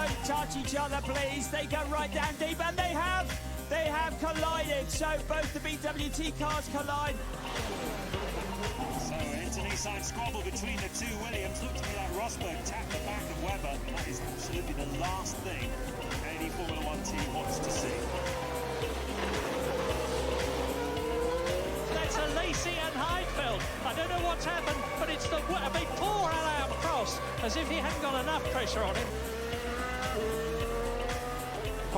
don't touch each other, please. They go right down deep, and they have collided. So both the BWT cars collide. So into an inside squabble between the two Williams. Looked to me like Rosberg tapped the back of Webber. That is absolutely the last thing any Formula One team wants to see. That's a Lacey and Heidfeld. I don't know what's happened, but it's the big poor Alain Prost, as if he hadn't got enough pressure on him.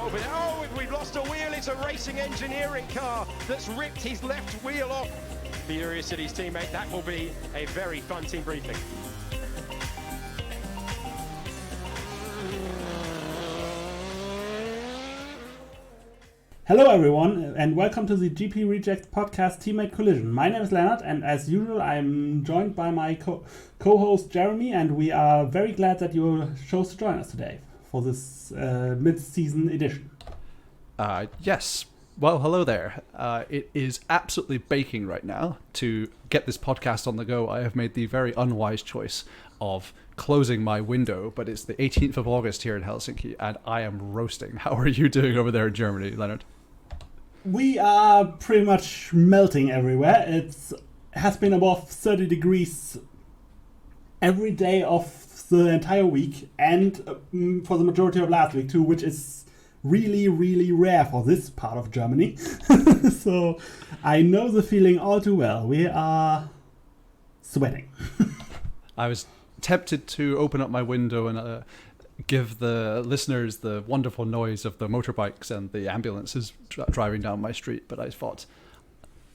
Oh, we've lost a wheel. It's a racing engineering car that's ripped his left wheel off. Furious at his teammate. That will be a very fun team briefing. Hello everyone, and welcome to the GP Reject podcast Teammate Collision. My name is Lennart, and as usual I'm joined by my co-host Jeremy, and we are very glad that you chose to join us today for this mid-season edition. Yes. Well, hello there. It is absolutely baking right now. To get this podcast on the go, I have made the very unwise choice of closing my window, but it's the 18th of August here in Helsinki, and I am roasting. How are you doing over there in Germany, Lennart? We are pretty much melting everywhere. It has been above 30 degrees every day of the entire week, and for the majority of last week too, which is really, really rare for this part of Germany. So I know the feeling all too well. We are sweating. I was tempted to open up my window and give the listeners the wonderful noise of the motorbikes and the ambulances driving down my street, but I thought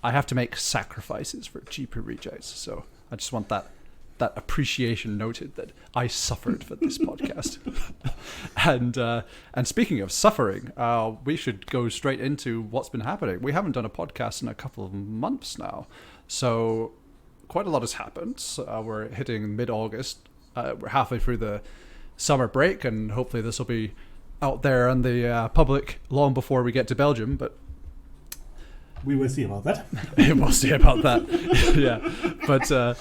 I have to make sacrifices for GP Rejects, so I just want that appreciation noted that I suffered for this podcast. And speaking of suffering, we should go straight into what's been happening. We haven't done a podcast in a couple of months now, so quite a lot has happened. We're hitting mid-August. We're halfway through the summer break, and hopefully this will be out there on the public long before we get to Belgium, but we will see about that. We'll see about that. Yeah. But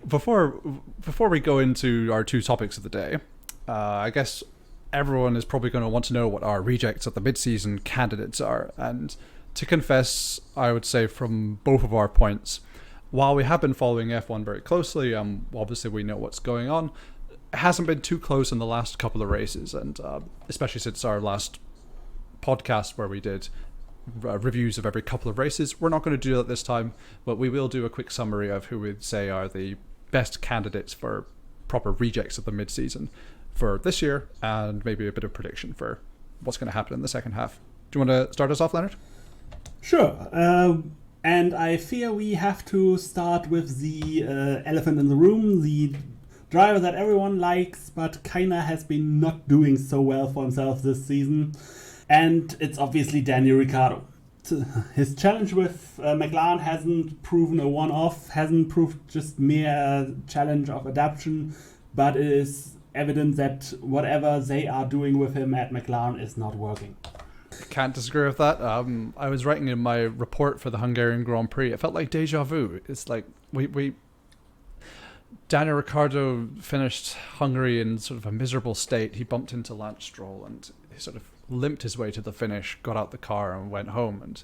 before we go into our two topics of the day, I guess everyone is probably going to want to know what our rejects of the mid-season candidates are. And to confess, I would say from both of our points, while we have been following F1 very closely, obviously we know what's going on. It hasn't been too close in the last couple of races, and especially since our last podcast where we did reviews of every couple of races. We're not going to do that this time, but we will do a quick summary of who we'd say are the best candidates for proper rejects of the mid-season for this year, and maybe a bit of prediction for what's going to happen in the second half. Do you want to start us off, Lennart? Sure. And I fear we have to start with the elephant in the room, the driver that everyone likes, but kinda has been not doing so well for himself this season. And it's obviously Daniel Ricciardo. His challenge with McLaren hasn't proven a one-off, hasn't proved just mere challenge of adaptation, but it is evident that whatever they are doing with him at McLaren is not working. Can't disagree with that. I was writing in my report for the Hungarian Grand Prix. It felt like deja vu. It's like we Daniel Ricciardo finished Hungary in sort of a miserable state. He bumped into Lance Stroll and he sort of limped his way to the finish, got out the car and went home. And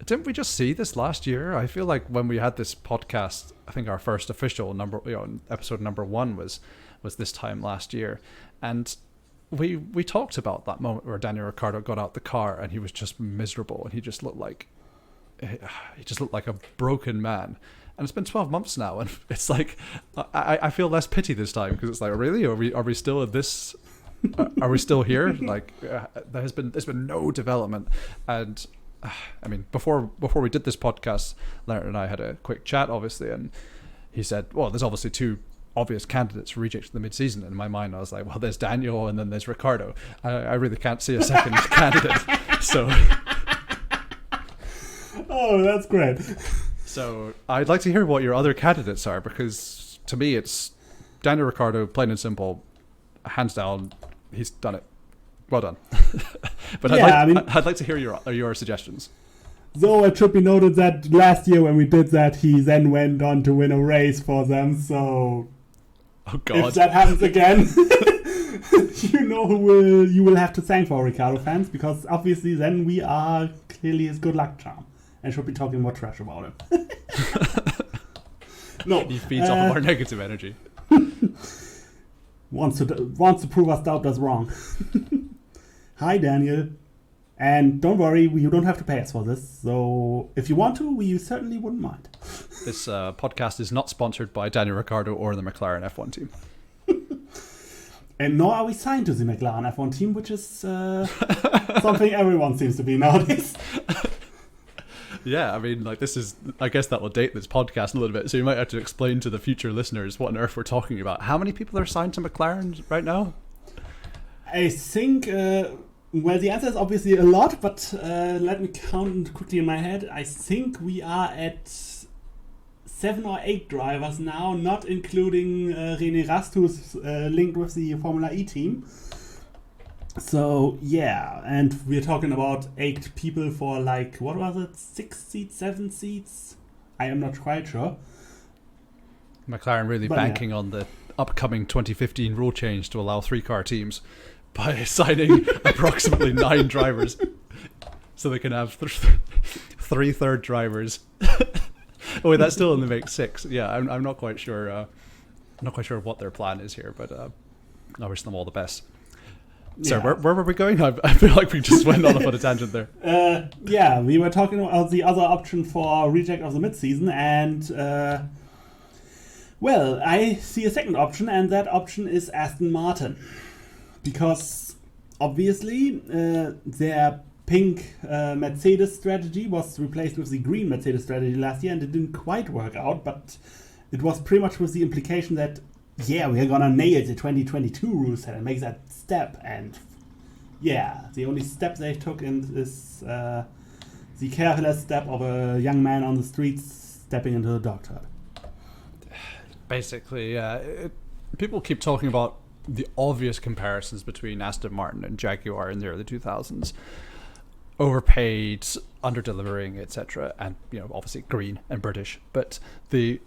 didn't we just see this last year? I feel like when we had this podcast, I think our first official episode number 1 was this time last year. And we talked about that moment where Daniel Ricciardo got out the car and he was just miserable, and he just looked like a broken man. And it's been 12 months now, and it's like I feel less pity this time, because it's like, really, are we still at this? Are we still here? Like there's been no development. And I mean, before we did this podcast, Lennart and I had a quick chat, obviously, and he said, well, there's obviously two obvious candidates for reject in the mid-season. In my mind, I was like, well, there's Daniel and then there's Ricciardo. I really can't see a second candidate. So, oh, that's great. So I'd like to hear what your other candidates are, because to me it's Daniel Ricciardo, plain and simple, hands down. He's done it. Well done. But I'd like to hear your suggestions. Though it should be noted that last year when we did that, he then went on to win a race for them. So oh God, if that happens again, you know who you will have to thank for Ricardo fans, because obviously then we are clearly his good luck charm and should be talking more trash about him. No, He feeds off of our negative energy. wants to prove us doubt us wrong. Hi, Daniel. And don't worry, you don't have to pay us for this. So if you want to, we certainly wouldn't mind. This podcast is not sponsored by Daniel Ricciardo or the McLaren F1 team. And nor are we signed to the McLaren F1 team, which is something everyone seems to be nowadays. Yeah, I mean, like, I guess that will date this podcast a little bit, so you might have to explain to the future listeners what on earth we're talking about. How many people are signed to McLaren right now? I think, well, the answer is obviously a lot, but let me count quickly in my head. I think we are at 7 or 8 drivers now, not including René Rast, who's linked with the Formula E team. So, yeah, and we're talking about 8 people for, like, what was it, 6 seats, 7 seats? I am not quite sure. McLaren really But banking on the upcoming 2015 rule change to allow 3-car teams by signing approximately 9 drivers, so they can have 3 third drivers. Oh, wait, that's still only makes 6. Yeah, I'm not quite sure. I'm not quite sure what their plan is here, but I wish them all the best. So Yeah. where were we going? I feel like we just went off on a tangent there. Yeah, we were talking about the other option for reject of the mid-season, and well, I see a second option, and that option is Aston Martin, because obviously their pink Mercedes strategy was replaced with the green Mercedes strategy last year, and it didn't quite work out, but it was pretty much with the implication that, yeah, we're gonna nail the 2022 rule set and make that step. And yeah, the only step they took in is the careless step of a young man on the streets stepping into the dog turd. Basically, people keep talking about the obvious comparisons between Aston Martin and Jaguar in the early 2000s. Overpaid, under-delivering, etc. And, you know, obviously green and British. But the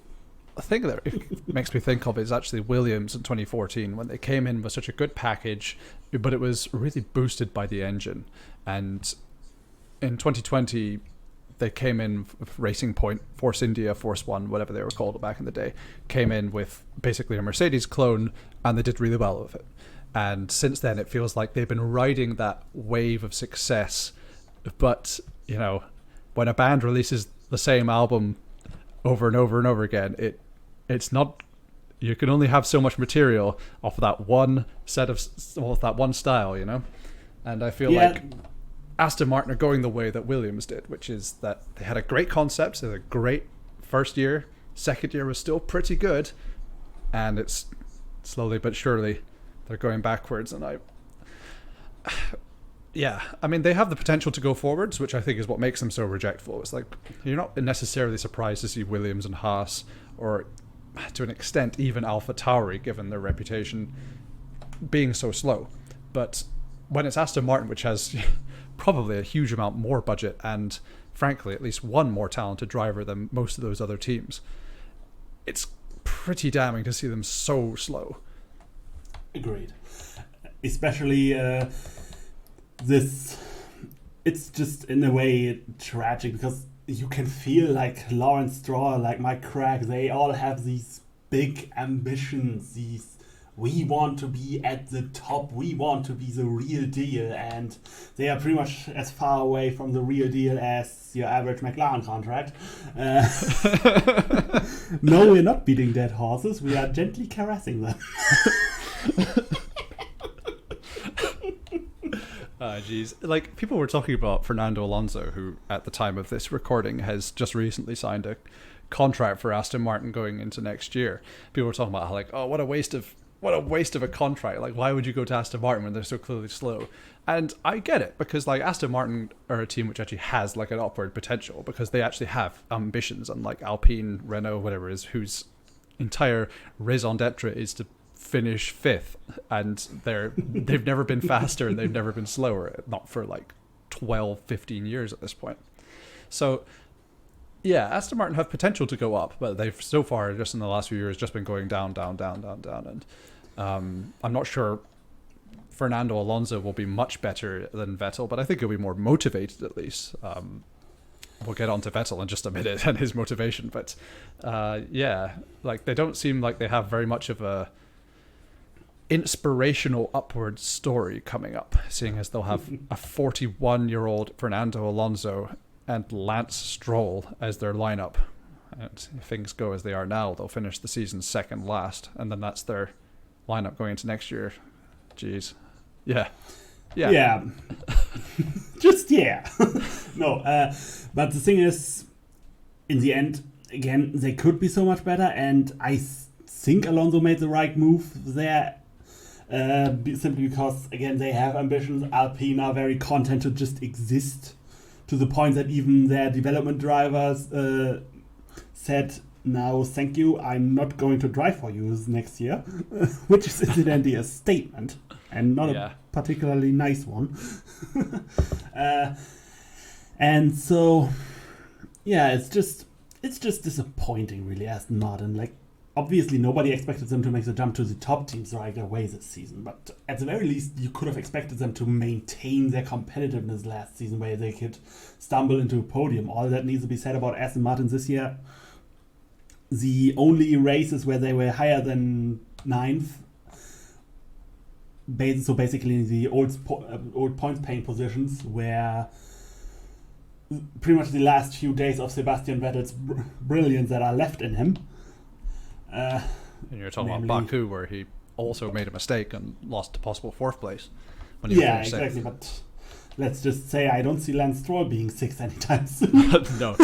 thing that it makes me think of is actually Williams in 2014, when they came in with such a good package, but it was really boosted by the engine. And in 2020, they came in with Racing Point, Force India, Force One, whatever they were called back in the day, came in with basically a Mercedes clone, and they did really well with it. And since then, it feels like they've been riding that wave of success. But, you know, when a band releases the same album over and over and over again, it's not, you can only have so much material off of that one set of, well, that one style, you know? And I feel like Aston Martin are going the way that Williams did, which is that they had a great concept, they had a great first year, second year was still pretty good, and it's slowly but surely they're going backwards. And yeah, I mean, they have the potential to go forwards, which I think is what makes them so rejectful. It's like, you're not necessarily surprised to see Williams and Haas, or to an extent even AlphaTauri, given their reputation, being so slow. But when it's Aston Martin, which has probably a huge amount more budget and, frankly, at least one more talented driver than most of those other teams, it's pretty damning to see them so slow. Agreed. Especially it's just in a way tragic, because you can feel like Lawrence Stroll, like Mike Craig, they all have these big ambitions, we want to be at the top, we want to be the real deal, and they are pretty much as far away from the real deal as your average McLaren contract. No, we're not beating dead horses, we are gently caressing them. Geez. Like, people were talking about Fernando Alonso, who at the time of this recording has just recently signed a contract for Aston Martin going into next year. People were talking about how, like, oh, what a waste of a contract. Like, why would you go to Aston Martin when they're so clearly slow? And I get it, because, like, Aston Martin are a team which actually has, like, an upward potential, because they actually have ambitions, unlike Alpine, Renault, whatever it is, whose entire raison d'etre is to finish 5th, and they've never been faster and they've never been slower, not for like 12-15 years at this point. So yeah, Aston Martin have potential to go up, but they've so far, just in the last few years, just been going down, and I'm not sure Fernando Alonso will be much better than Vettel, but I think he'll be more motivated at least. We'll get on to Vettel in just a minute and his motivation, but like they don't seem like they have very much of a inspirational upward story coming up, seeing as they'll have a 41-year-old Fernando Alonso and Lance Stroll as their lineup. And if things go as they are now, they'll finish the season second last, and then that's their lineup going into next year. Jeez. Yeah. Just yeah. No, but the thing is, in the end, again, they could be so much better, and I think Alonso made the right move there, simply because, again, they have ambitions. Alpine are very content to just exist, to the point that even their development drivers said, "Now, thank you, I'm not going to drive for you next year," which is incidentally a statement, and not a particularly nice one. And so, it's just disappointing, really, Aston Martin. Like, obviously, nobody expected them to make the jump to the top teams right away this season, but at the very least, you could have expected them to maintain their competitiveness last season, where they could stumble into a podium. All that needs to be said about Aston Martin this year. The only races where they were higher than 9th, so basically the old points paying positions, where pretty much the last few days of Sebastian Vettel's brilliance that are left in him. And you're talking about Baku, where he also made a mistake and lost to possible 4th place. When he finished exactly. But let's just say I don't see Lance Stroll being 6th anytime soon. No,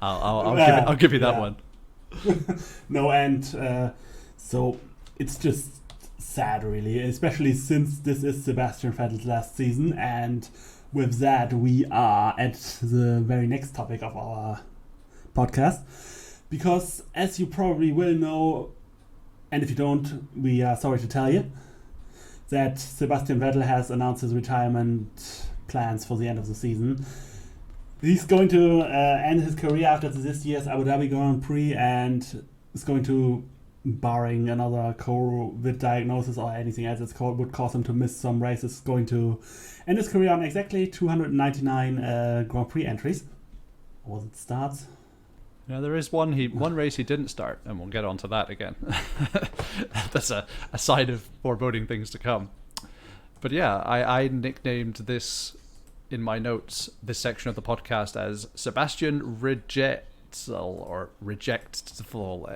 I'll give you that one. No, and so it's just sad, really, especially since this is Sebastian Vettel's last season, and with that we are at the very next topic of our podcast, because as you probably will know, and if you don't, we are sorry to tell you, that Sebastian Vettel has announced his retirement plans for the end of the season. He's going to end his career after this year's Abu Dhabi Grand Prix, and is going to, barring another COVID diagnosis or anything else would cause him to miss some races, going to end his career on exactly 299 Grand Prix entries. Or was it starts? Yeah, there is one race he didn't start, and we'll get onto that again. That's a sign of foreboding things to come. But yeah, I nicknamed this in my notes, this section of the podcast, as Sebastian Rejectful, or Rejectful,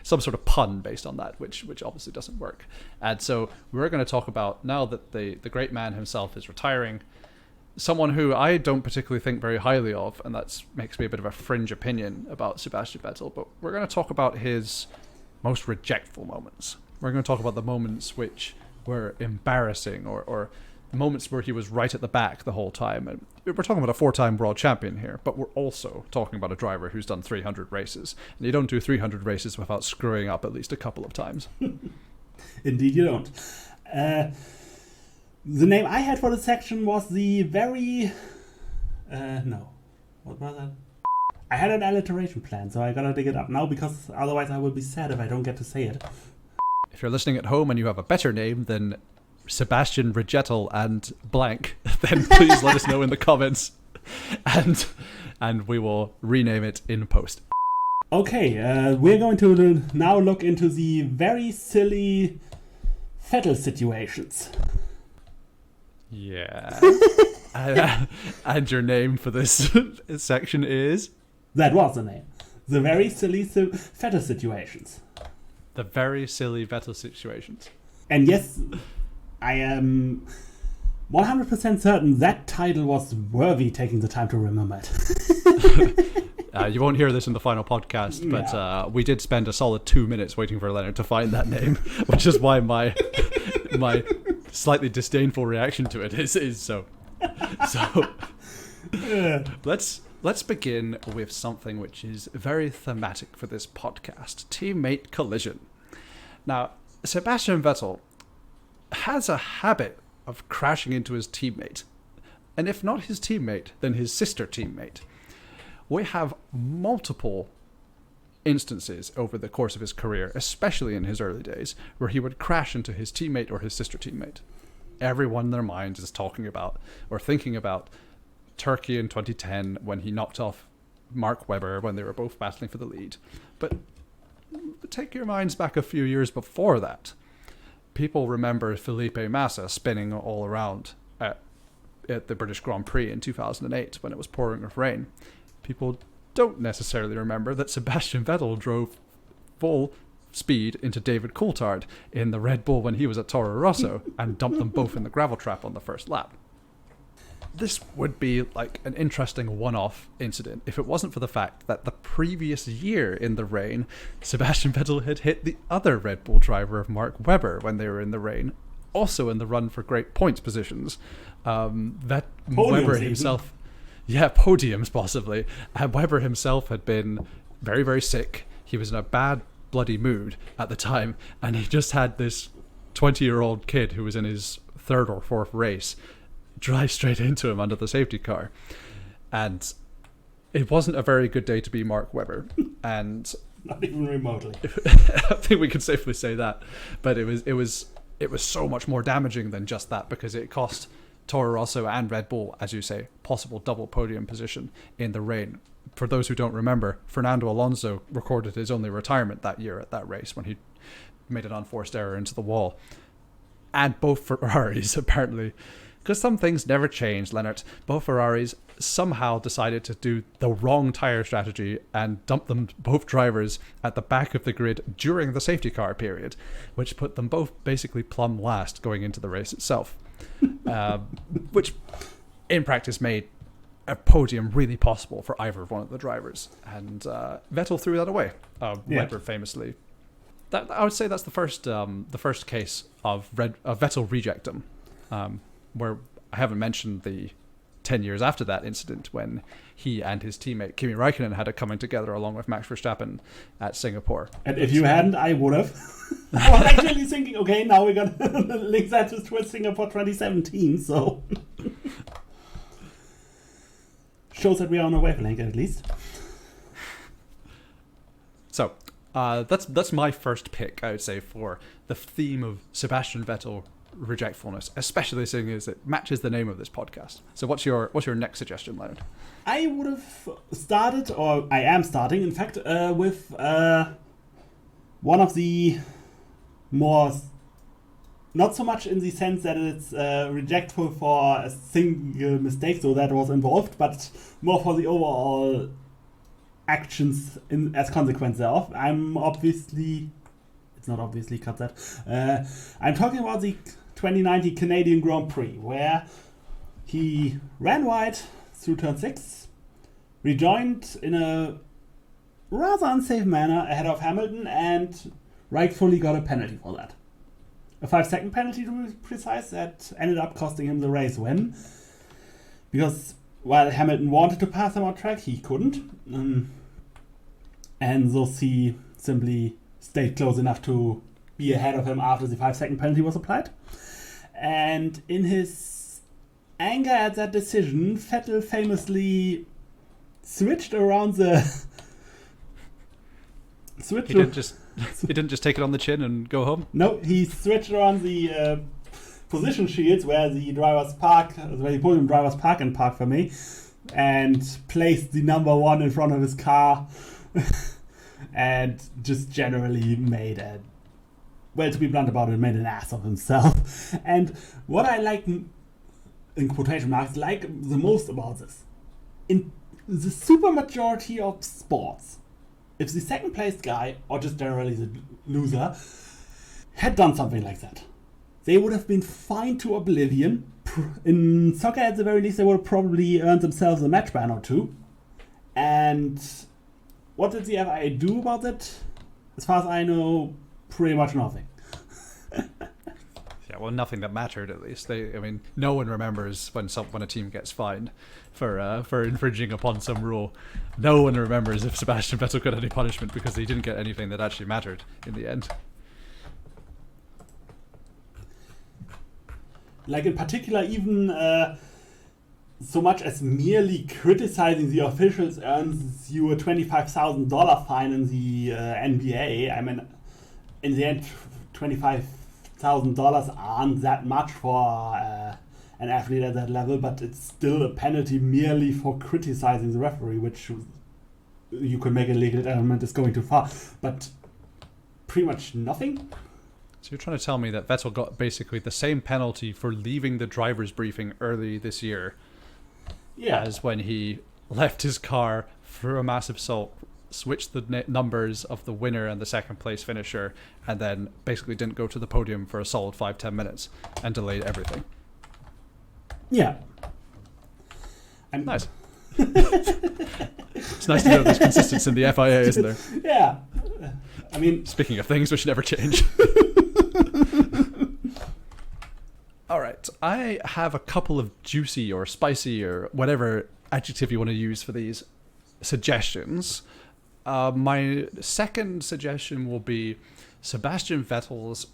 some sort of pun based on that, which obviously doesn't work. And so we're going to talk about, now that the great man himself is retiring, someone who I don't particularly think very highly of, and that makes me a bit of a fringe opinion about Sebastian Vettel, but we're going to talk about his most rejectful moments. We're going to talk about the moments which were embarrassing, or moments where he was right at the back the whole time. And we're talking about a 4-time world champion here, but we're also talking about a driver who's done 300 races. And you don't do 300 races without screwing up at least a couple of times. Indeed you don't. The name I had for the section was the very... no. What was that? I had an alliteration plan, so I gotta dig it up now, because otherwise I will be sad if I don't get to say it. If you're listening at home and you have a better name than Sebastian Vettel and blank, then please let us know in the comments, and we will rename it in post. Okay, we're going to now look into the very silly Vettel situations. Yeah. And your name for this section is? That was the name. The very silly Vettel situations. The very silly Vettel situations. And yes, I am 100% certain that title was worthy taking the time to remember it. You won't hear this in the final podcast, but we did spend a solid 2 minutes waiting for Lennart to find that name, which is why my slightly disdainful reaction to it is so. Let's begin with something which is very thematic for this podcast: teammate collision. Now, Sebastian Vettel has a habit of crashing into his teammate, and if not his teammate, then his sister teammate. We have multiple instances over the course of his career, especially in his early days, where he would crash into his teammate or his sister teammate. Everyone in their mind is talking about or thinking about Turkey in 2010 when he knocked off Mark Webber when they were both battling for the lead. But take your minds back a few years before that. People remember Felipe Massa spinning all around at the British Grand Prix in 2008 when it was pouring with rain. People don't necessarily remember that Sebastian Vettel drove full speed into David Coulthard in the Red Bull when he was at Toro Rosso and dumped them both in the gravel trap on the first lap. This would be like an interesting one-off incident if it wasn't for the fact that the previous year in the rain, Sebastian Vettel had hit the other Red Bull driver of Mark Webber when they were in the rain, also in the run for great points positions. Webber himself... Yeah, podiums possibly. Webber himself had been very, very sick. He was in a bad, bloody mood at the time, and he just had this 20-year-old kid who was in his third or fourth race drive straight into him under the safety car. And it wasn't a very good day to be Mark Webber. And not even remotely. I think we can safely say that. But it was so much more damaging than just that, because it cost Toro Rosso and Red Bull, as you say, possible double podium position in the rain. For those who don't remember, Fernando Alonso recorded his only retirement that year at that race when he made an unforced error into the wall. And both Ferraris, apparently, because some things never change, Lennart, both Ferraris somehow decided to do the wrong tyre strategy and dump them, both drivers, at the back of the grid during the safety car period, which put them both basically plumb last going into the race itself. Which in practice made a podium really possible for either of one of the drivers, and Vettel threw that away. Webber famously. I would say that's the first case of Vettel rejectum, where I haven't mentioned the 10 years after that incident when he and his teammate Kimi Räikkönen had a coming together along with Max Verstappen at Singapore. And if you hadn't, I would have. I was actually thinking, okay, now we're going to link that to Singapore 2017, so... shows that we are on a wavelength, at least. So, that's my first pick, I would say, for the theme of Sebastian Vettel rejectfulness, especially seeing as it matches the name of this podcast. So what's your next suggestion, Leonard? I would have started, or I am starting, in fact, with one of the more, not so much in the sense that it's rejectful for a single mistake, so that was involved, but more for the overall actions as consequence thereof. I'm obviously, it's not obviously, cut that. I'm talking about the 2090 Canadian Grand Prix, where he ran wide through turn 6, rejoined in a rather unsafe manner ahead of Hamilton, and rightfully got a penalty for that. A 5-second penalty to be precise, that ended up costing him the race win. Because while Hamilton wanted to pass him on track, he couldn't. And thus he simply stayed close enough to be ahead of him after the 5-second penalty was applied. And in his anger at that decision, Vettel famously switched around the... He didn't just take it on the chin and go home? No, he switched around the position shields where the podium drivers park and park for me, and placed the number 1 in front of his car and just generally made to be blunt about it, made an ass of himself. And what I like, in quotation marks, the most about this, in the super majority of sports, if the second place guy, or just generally the loser, had done something like that, they would have been fined to oblivion. In soccer, at the very least, they would have probably earned themselves a match ban or two. And what did the FIA do about it? As far as I know, pretty much nothing. Yeah, well, nothing that mattered, at least. No one remembers when a team gets fined for infringing upon some rule. No one remembers if Sebastian Vettel got any punishment because he didn't get anything that actually mattered in the end. Like in particular, even so much as merely criticizing the officials earns you a $25,000 fine in the NBA. I mean, in the end, $25,000 aren't that much for an athlete at that level, but it's still a penalty merely for criticizing the referee, which you could make a legal element is going too far. But pretty much nothing. So you're trying to tell me that Vettel got basically the same penalty for leaving the driver's briefing early this year as when he left his car through a massive salt, switched the numbers of the winner and the second place finisher, and then basically didn't go to the podium for a solid 5-10 minutes and delayed everything. Yeah. Nice. It's nice to know there's consistency in the FIA, isn't there? Yeah. I mean, speaking of things which never change. All right, I have a couple of juicy or spicy or whatever adjective you want to use for these suggestions. My second suggestion will be Sebastian Vettel's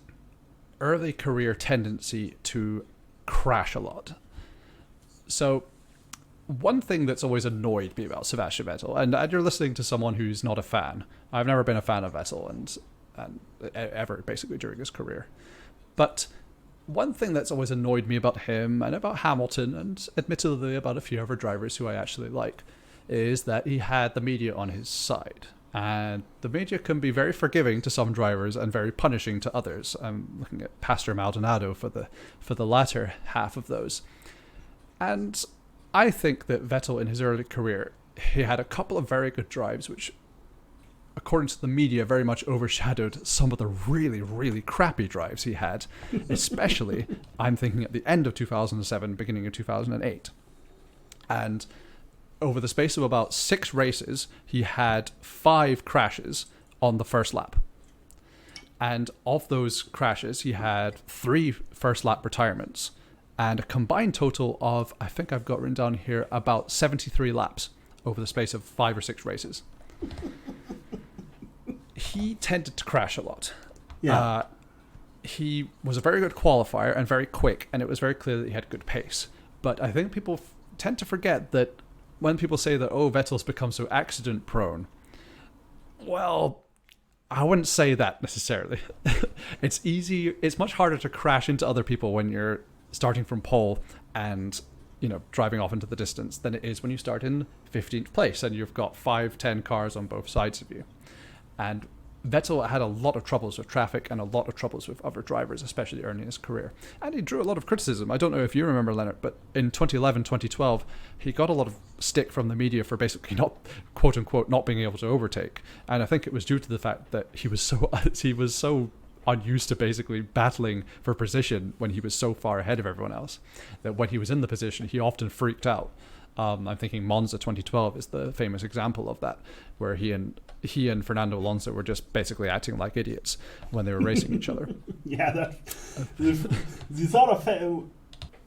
early career tendency to crash a lot. So one thing that's always annoyed me about Sebastian Vettel, and you're listening to someone who's not a fan. I've never been a fan of Vettel and ever basically during his career. But one thing that's always annoyed me about him and about Hamilton and admittedly about a few other drivers who I actually like is that he had the media on his side. And the media can be very forgiving to some drivers and very punishing to others. I'm looking at Pastor Maldonado for the latter half of those. And I think that Vettel in his early career, he had a couple of very good drives which, according to the media, very much overshadowed some of the really, really crappy drives he had, especially, I'm thinking at the end of 2007, beginning of 2008. And over the space of about 6 races, he had 5 crashes on the first lap. And of those crashes, he had 3 first lap retirements and a combined total of, I think I've got written down here, about 73 laps over the space of 5 or 6 races. He tended to crash a lot. yeah. He was a very good qualifier and very quick, and it was very clear that he had good pace. But I think people tend to forget that when people say that, oh, Vettel's become so accident prone, well, I wouldn't say that necessarily. It's much harder to crash into other people when you're starting from pole and, driving off into the distance than it is when you start in 15th place and you've got 5-10 cars on both sides of you. And Vettel had a lot of troubles with traffic and a lot of troubles with other drivers, especially early in his career. And he drew a lot of criticism. I don't know if you remember, Lennart, but in 2011, 2012, he got a lot of stick from the media for basically not, quote unquote, not being able to overtake. And I think it was due to the fact that he was so unused to basically battling for position when he was so far ahead of everyone else, that when he was in the position, he often freaked out. I'm thinking Monza 2012 is the famous example of that, where he and Fernando Alonso were just basically acting like idiots when they were racing each other. Yeah, the sort of,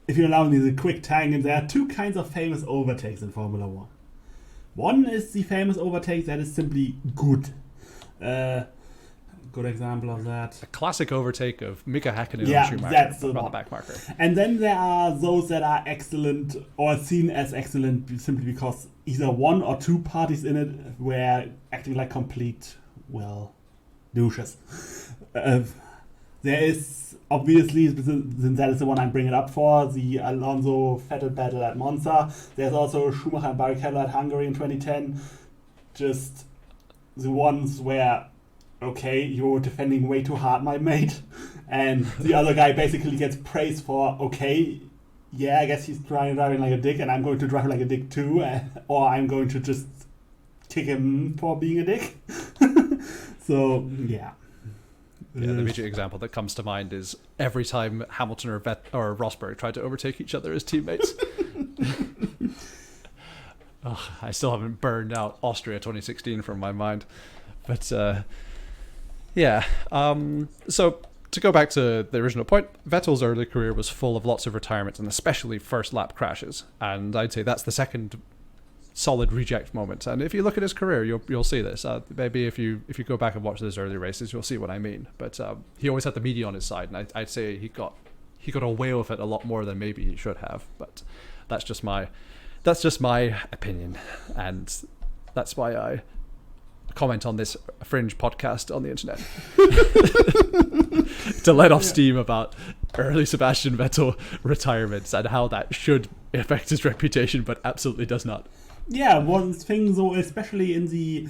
if you allow me the quick tangent, there are 2 kinds of famous overtakes in Formula 1. One is the famous overtake that is simply good. Good example of that. A classic overtake of Mika Häkkinen Yeah, and Schumacher that's the on the one. back marker. And then there are those that are excellent or seen as excellent simply because either 1 or 2 parties in it were acting like complete, douches. There is, obviously, since that is the one I'm bringing up for, the Alonso-Vettel battle at Monza. There's also Schumacher and Barrichello at Hungary in 2010. Just the ones where, okay, you're defending way too hard, my mate. And the other guy basically gets praised for, okay, yeah, I guess he's driving like a dick, and I'm going to drive like a dick too, or I'm going to just kick him for being a dick. So, yeah. Yeah, the immediate example that comes to mind is every time Hamilton or Rosberg tried to overtake each other as teammates. I still haven't burned out Austria 2016 from my mind. But, yeah. So, to go back to the original point, Vettel's early career was full of lots of retirements and especially first lap crashes. And I'd say that's the second solid reject moment. And if you look at his career, you'll see this. Maybe if you go back and watch those early races, you'll see what I mean. But he always had the media on his side, and I'd say he got away with it a lot more than maybe he should have. But that's just my opinion, and that's why I comment on this fringe podcast on the internet to let off steam about early Sebastian Vettel retirements and how that should affect his reputation, but absolutely does not. Yeah, one thing though, especially in the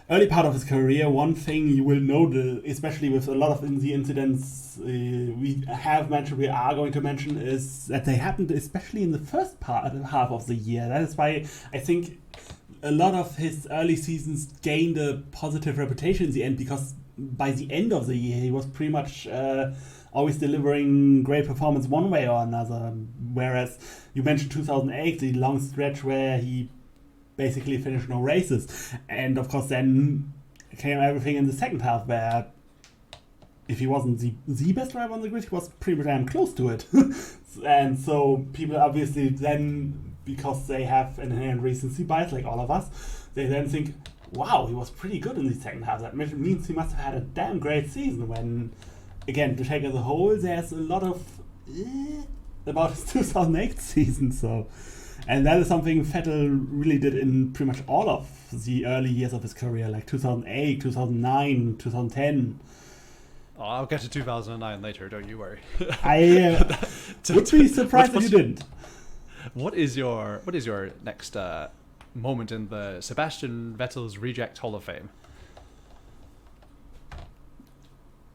early part of his career, one thing you will note, especially with a lot of the incidents we have mentioned, we are going to mention, is that they happened especially in the first half of the year. That is why I think a lot of his early seasons gained a positive reputation in the end, because by the end of the year he was pretty much always delivering great performance one way or another. Whereas you mentioned 2008, the long stretch where he basically finished no races, and of course then came everything in the second half where if he wasn't the best driver on the grid, he was pretty damn close to it. And so people obviously then, because they have an inherent recency bias like all of us, they then think, wow, he was pretty good in the second half. That means he must have had a damn great season, when, again, to take as a whole, there's a lot of about his 2008 season. So, and that is something Vettel really did in pretty much all of the early years of his career, like 2008, 2009, 2010. Oh, I'll get to 2009 later, don't you worry. I would be surprised if you didn't. What is your next moment in the Sebastian Vettel's Reject Hall of Fame?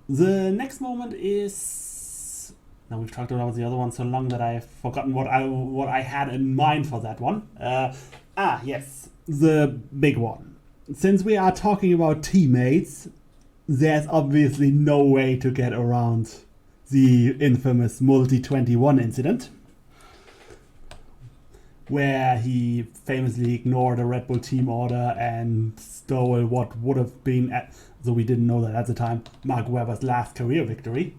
The next moment is... Now we've talked about the other one so long that I've forgotten what I had in mind for that one. Yes, the big one. Since we are talking about teammates, there's obviously no way to get around the infamous Multi-21 incident, where he famously ignored a Red Bull team order and stole what would have been, though we didn't know that at the time, Mark Webber's last career victory.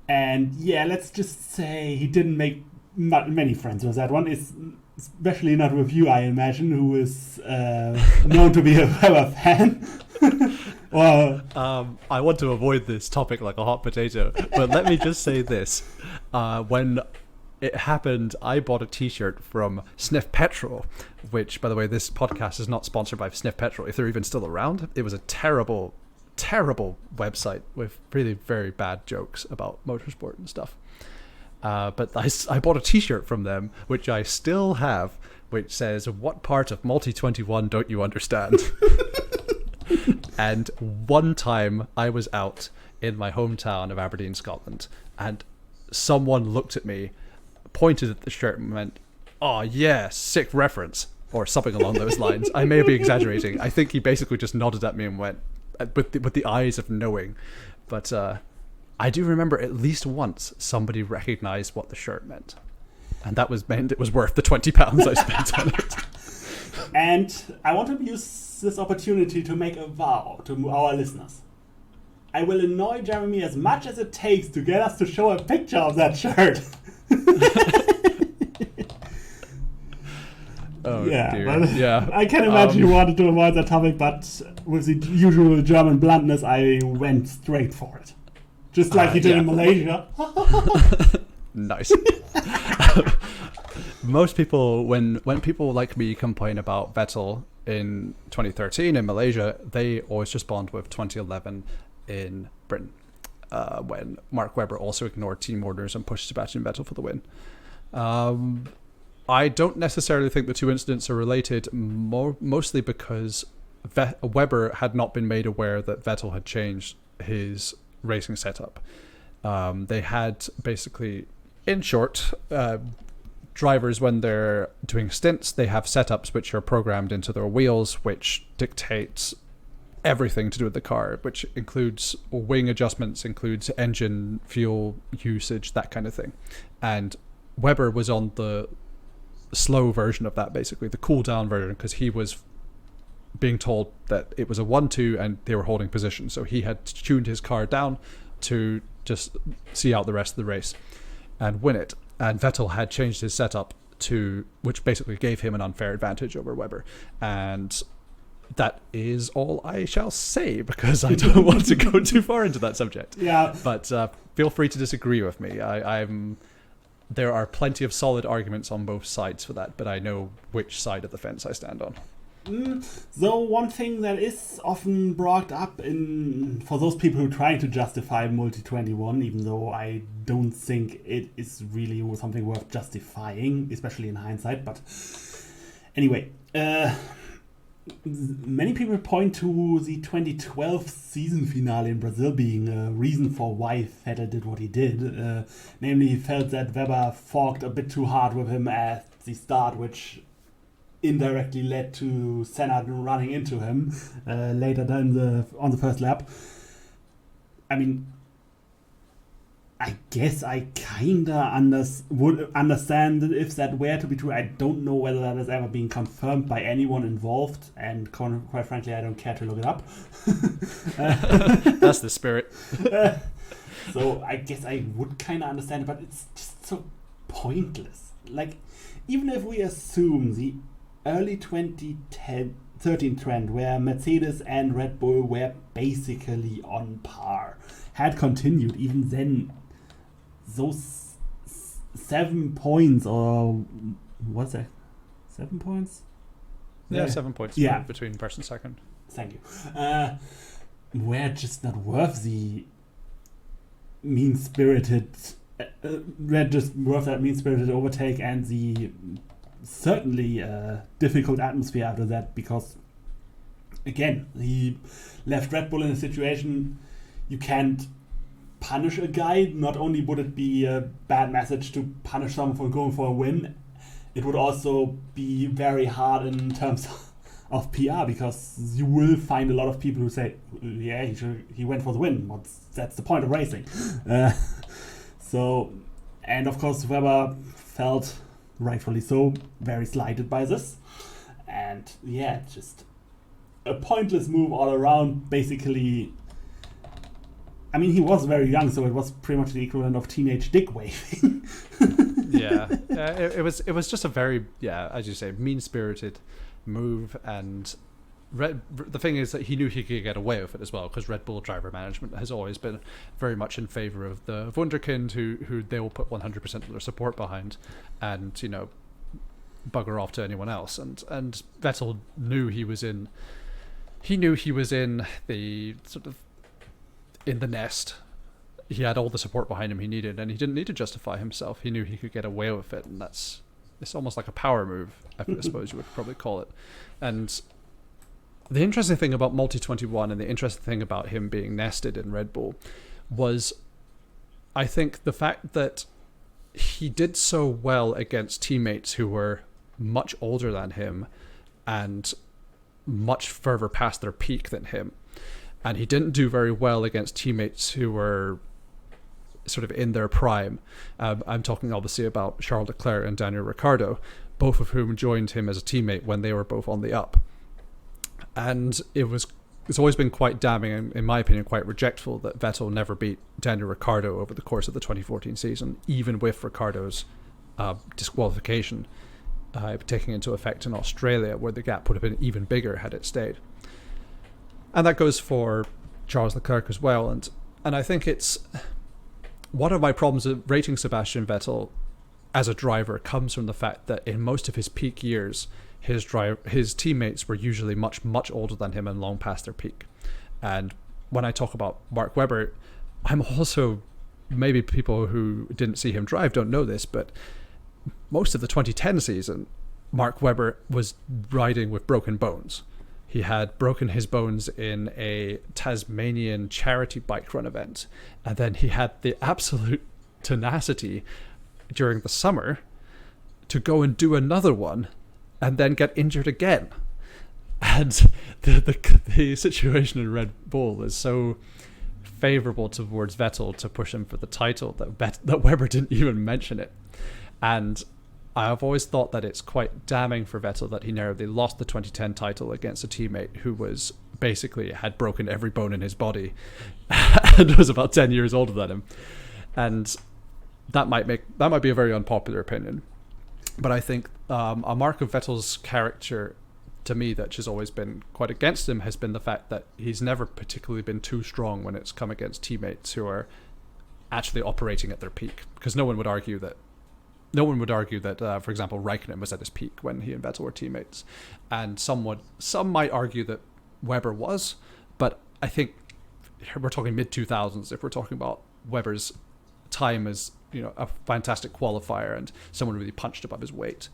And yeah, let's just say he didn't make many friends with that one, especially not with you, I imagine, who is known to be a Webber fan. Well, I want to avoid this topic like a hot potato, but let me just say this. When it happened, I bought a t-shirt from Sniff Petrol, which, by the way, this podcast is not sponsored by Sniff Petrol, if they're even still around. It was a terrible website with really very bad jokes about motorsport and stuff. But I bought a t-shirt from them, which I still have, which says, "What part of Multi-21 don't you understand?" And one time I was out in my hometown of Aberdeen, Scotland, and someone looked at me, pointed at the shirt and went, "Oh yeah, sick reference," or something along those lines. I may be exaggerating. I think he basically just nodded at me and went, with the eyes of knowing. But I do remember at least once somebody recognized what the shirt meant, and that meant it was worth the £20 I spent on it. And I want to use this opportunity to make a vow to our listeners. I will annoy Jeremy as much as it takes to get us to show a picture of that shirt. Oh, yeah, dear. but Yeah. I can imagine you wanted to avoid that topic, but with the usual German bluntness, I went straight for it. Just like you did in Malaysia. Nice. Most people, when people like me complain about Vettel in 2013 in Malaysia, they always respond with 2011 in Britain, when Mark Webber also ignored team orders and pushed Sebastian Vettel for the win. I don't necessarily think the two incidents are related, mostly because Webber had not been made aware that Vettel had changed his racing setup. They had basically, in short, drivers, when they're doing stints, they have setups which are programmed into their wheels, which dictates everything to do with the car, which includes wing adjustments, includes engine, fuel usage, that kind of thing. And Webber was on the slow version of that, basically, the cool down version, because he was being told that it was a 1-2 and they were holding position. So he had tuned his car down to just see out the rest of the race and win it. And Vettel had changed his setup to, which basically gave him an unfair advantage over Webber. And that is all I shall say, because I don't want to go too far into that subject. Yeah. But feel free to disagree with me. There are plenty of solid arguments on both sides for that, but I know which side of the fence I stand on. So one thing that is often brought up for those people who try to justify Multi-21, even though I don't think it is really something worth justifying, especially in hindsight. But anyway, many people point to the 2012 season finale in Brazil being a reason for why Vettel did what he did. Namely, he felt that Webber forked a bit too hard with him at the start, which indirectly led to Senna running into him later on the first lap. I mean, I guess I kinda would understand it if that were to be true. I don't know whether that has ever been confirmed by anyone involved, and quite frankly, I don't care to look it up. That's the spirit. So I guess I would kinda understand it, but it's just so pointless. Like, even if we assume the early 2013 trend where Mercedes and Red Bull were basically on par had continued, even then those 7 points, or what's that, 7 points? Yeah, 7 points between first and second. Thank you. Were just not worth the mean-spirited overtake and the certainly difficult atmosphere after that, because again, he left Red Bull in a situation you can't punish a guy. Not only would it be a bad message to punish someone for going for a win, it would also be very hard in terms of PR, because you will find a lot of people who say, yeah, he went for the win. That's the point of racing. So, and of course Webber felt, rightfully so, very slighted by this. And yeah, just a pointless move all around. Basically, I mean, he was very young, so it was pretty much the equivalent of teenage dick waving. It was just a very, as you say, mean-spirited move. And the thing is that he knew he could get away with it as well, because Red Bull driver management has always been very much in favor of the Wunderkind, who they will put 100% of their support behind, and bugger off to anyone else. And Vettel knew he was in the sort of in the nest. He had all the support behind him he needed, and he didn't need to justify himself. He knew he could get away with it, and it's almost like a power move, I suppose you would probably call it. And the interesting thing about Multi-21 and the interesting thing about him being nested in Red Bull was, I think, the fact that he did so well against teammates who were much older than him and much further past their peak than him. And he didn't do very well against teammates who were sort of in their prime. I'm talking obviously about Charles Leclerc and Daniel Ricciardo, both of whom joined him as a teammate when they were both on the up. And it's always been quite damning, in my opinion, quite rejectful, that Vettel never beat Daniel Ricciardo over the course of the 2014 season, even with Ricciardo's disqualification taking into effect in Australia, where the gap would have been even bigger had it stayed. And that goes for Charles Leclerc as well. And I think it's one of my problems with rating Sebastian Vettel as a driver comes from the fact that in most of his peak years, his teammates were usually much, much older than him and long past their peak. And when I talk about Mark Webber, I'm also, maybe people who didn't see him drive don't know this, but most of the 2010 season, Mark Webber was riding with broken bones. He had broken his bones in a Tasmanian charity bike run event. And then he had the absolute tenacity during the summer to go and do another one and then get injured again. And the situation in Red Bull is so favourable towards Vettel to push him for the title that Webber didn't even mention it. And I've always thought that it's quite damning for Vettel that he narrowly lost the 2010 title against a teammate who was basically had broken every bone in his body and was about 10 years older than him. And that might be a very unpopular opinion. But I think a mark of Vettel's character to me that has always been quite against him has been the fact that he's never particularly been too strong when it's come against teammates who are actually operating at their peak. Because no one would argue that, for example, Raikkonen was at his peak when he and Vettel were teammates, and some might argue that Webber was, but I think we're talking mid 2000s if we're talking about Webber's time as a fantastic qualifier and someone really punched above his weight.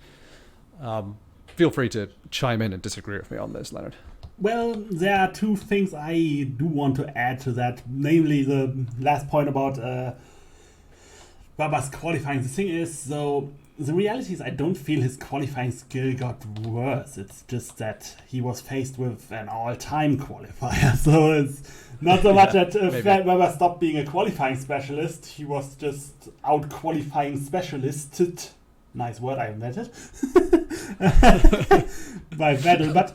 Feel free to chime in and disagree with me on this, Leonard. Well, there are two things I do want to add to that, namely the last point about Webber's qualifying. The thing is, so the reality is I don't feel his qualifying skill got worse. It's just that he was faced with an all-time qualifier. So it's not so much that Webber stopped being a qualifying specialist. He was just out-qualifying specialisted. Nice word I invented. By Vettel. But,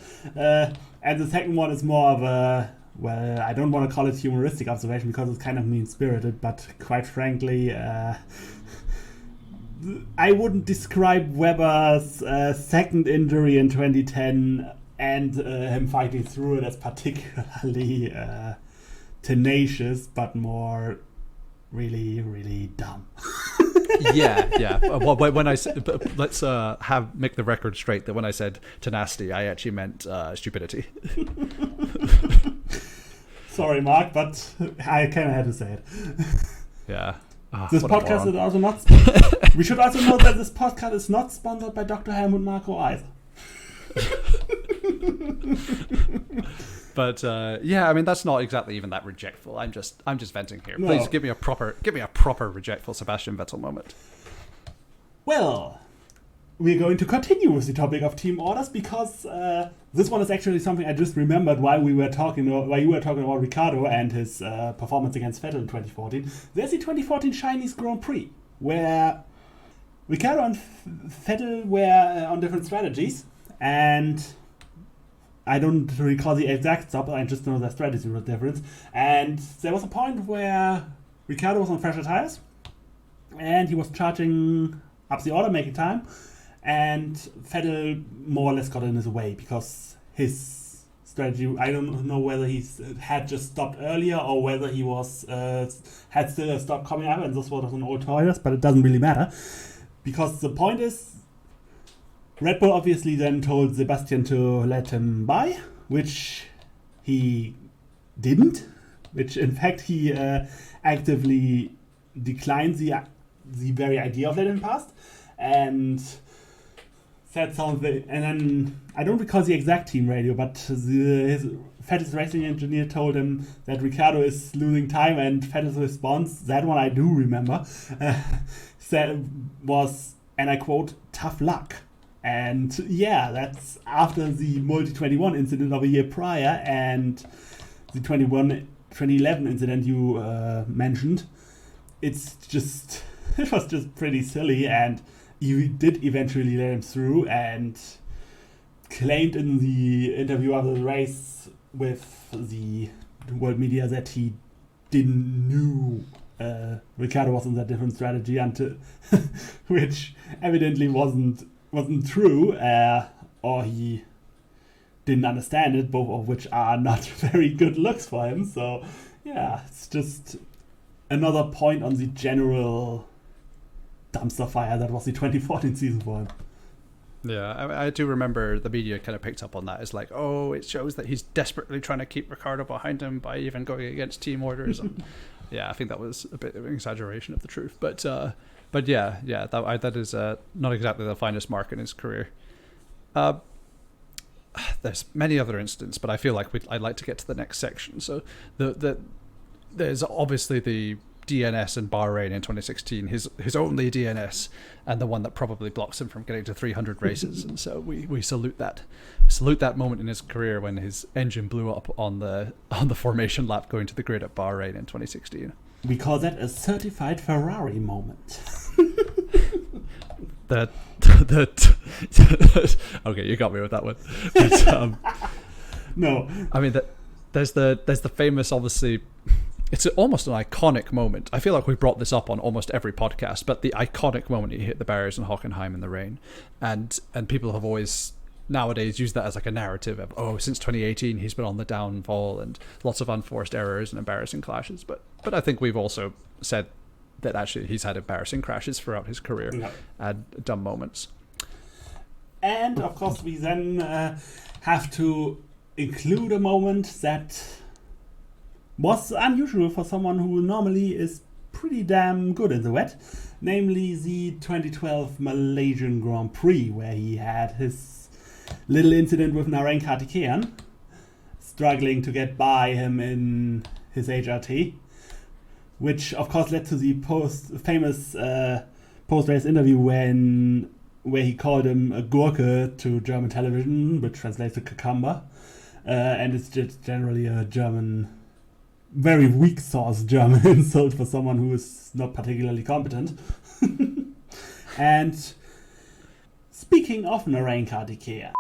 and the second one is more of a, well, I don't want to call it humoristic observation because it's kind of mean-spirited, but quite frankly, I wouldn't describe Webber's second injury in 2010 and him fighting through it as particularly tenacious, but more really, really dumb. yeah. Well, when I said, let's make the record straight that when I said tenacity, I actually meant stupidity. Sorry, Mark, but I kind of had to say it. Yeah. This podcast is also not. We should also know that this podcast is not sponsored by Dr. Helmut Marko either. But yeah, I mean that's not exactly even that rejectful. I'm just venting here. No. Please give me a proper rejectful Sebastian Vettel moment. Well, we're going to continue with the topic of team orders because this one is actually something I just remembered while you were talking about Ricciardo and his performance against Vettel in 2014. There's the 2014 Chinese Grand Prix where Ricciardo and Vettel were on different strategies, and I don't recall the exact stop, I just know the strategy was different. And there was a point where Ricciardo was on fresher tires and he was charging up the order, making time, and Vettel more or less got in his way because his strategy, I don't know whether he had just stopped earlier or whether he was had still a stop coming up, and this was on old tires, but it doesn't really matter because the point is Red Bull obviously then told Sebastian to let him by, which he didn't, which in fact he actively declined the very idea of letting him pass, and said something, and then I don't recall the exact team radio, but his Vettel's racing engineer told him that Ricciardo is losing time, and Vettel's response, that one I do remember, was, and I quote, "tough luck." And yeah, that's after the Multi-21 incident of a year prior and the 2011 incident you mentioned. It was just pretty silly, and he did eventually let him through and claimed in the interview after the race with the world media that he didn't knew Ricciardo was in that different strategy until which evidently wasn't true, or he didn't understand it, both of which are not very good looks for him. So yeah, it's just another point on the general dumpster fire that was the 2014 season for him. Yeah, I do remember the media kind of picked up on that. It's like, oh, it shows that he's desperately trying to keep Ricciardo behind him by even going against team orders. And yeah, I think that was a bit of an exaggeration of the truth. But yeah, that is not exactly the finest mark in his career. There's many other incidents, but I feel like I'd like to get to the next section. So there's obviously the DNS in Bahrain in 2016, his only DNS, and the one that probably blocks him from getting to 300 races. And so we salute that. We salute that moment in his career when his engine blew up on the formation lap going to the grid at Bahrain in 2016. We call that a certified Ferrari moment. Okay, you got me with that one. But, no, I mean there's the famous, obviously, it's almost an iconic moment. I feel like we brought this up on almost every podcast, but the iconic moment he hit the barriers in Hockenheim in the rain, and people have always nowadays use that as like a narrative of, oh, since 2018 he's been on the downfall and lots of unforced errors and embarrassing clashes. But I think we've also said that actually he's had embarrassing crashes throughout his career and dumb moments. And of course we then have to include a moment that was unusual for someone who normally is pretty damn good in the wet, namely the 2012 Malaysian Grand Prix, where he had his little incident with Narain Karthikeyan, struggling to get by him in his HRT, which of course led to the famous post-race interview where he called him a Gurke to German television, which translates to cucumber, and it's just generally a German, very weak sauce German insult for someone who is not particularly competent. And speaking of Narain Karthikeyan,